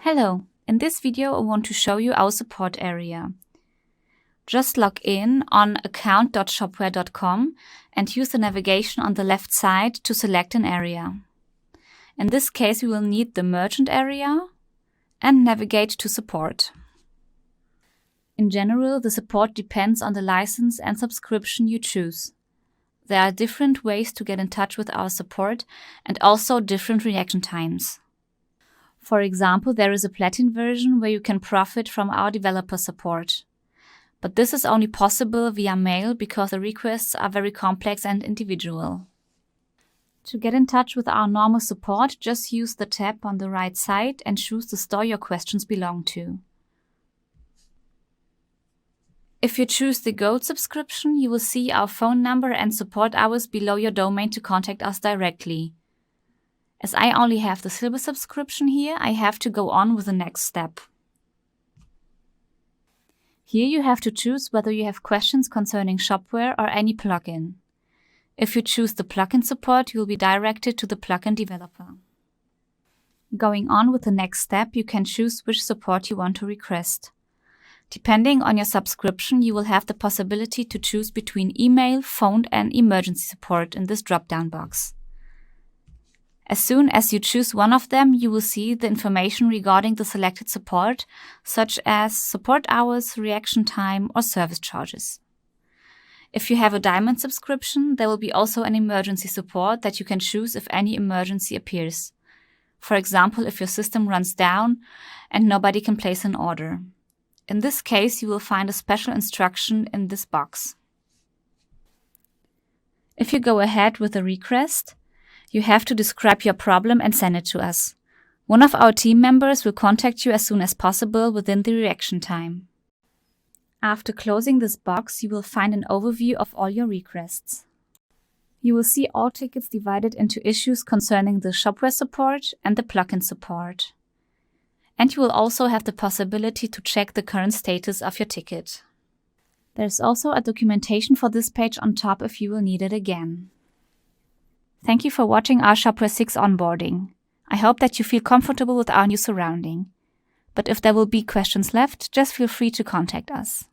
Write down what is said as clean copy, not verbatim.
Hello, in this video I want to show you our support area. Just log in on account.shopware.com and use the navigation on the left side to select an area. In this case we will need the merchant area and navigate to support. In general, the support depends on the license and subscription you choose. There are different ways to get in touch with our support and also different reaction times. For example, there is a Platinum version where you can profit from our developer support. But this is only possible via mail because the requests are very complex and individual. To get in touch with our normal support, just use the tab on the right side and choose the store your questions belong to. If you choose the Gold subscription, you will see our phone number and support hours below your domain to contact us directly. As I only have the Silver subscription here, I have to go on with the next step. Here you have to choose whether you have questions concerning Shopware or any plugin. If you choose the plugin support, you will be directed to the plugin developer. Going on with the next step, you can choose which support you want to request. Depending on your subscription, you will have the possibility to choose between email, phone and emergency support in this drop-down box. As soon as you choose one of them, you will see the information regarding the selected support, such as support hours, reaction time or service charges. If you have a Diamond subscription, there will be also an emergency support that you can choose if any emergency appears. For example, if your system runs down and nobody can place an order. In this case, you will find a special instruction in this box. If you go ahead with a request, you have to describe your problem and send it to us. One of our team members will contact you as soon as possible within the reaction time. After closing this box, you will find an overview of all your requests. You will see all tickets divided into issues concerning the Shopware support and the plugin support. And you will also have the possibility to check the current status of your ticket. There's also a documentation for this page on top if you will need it again. Thank you for watching our Shopware 6 onboarding. I hope that you feel comfortable with our new surrounding. But if there will be questions left, just feel free to contact us.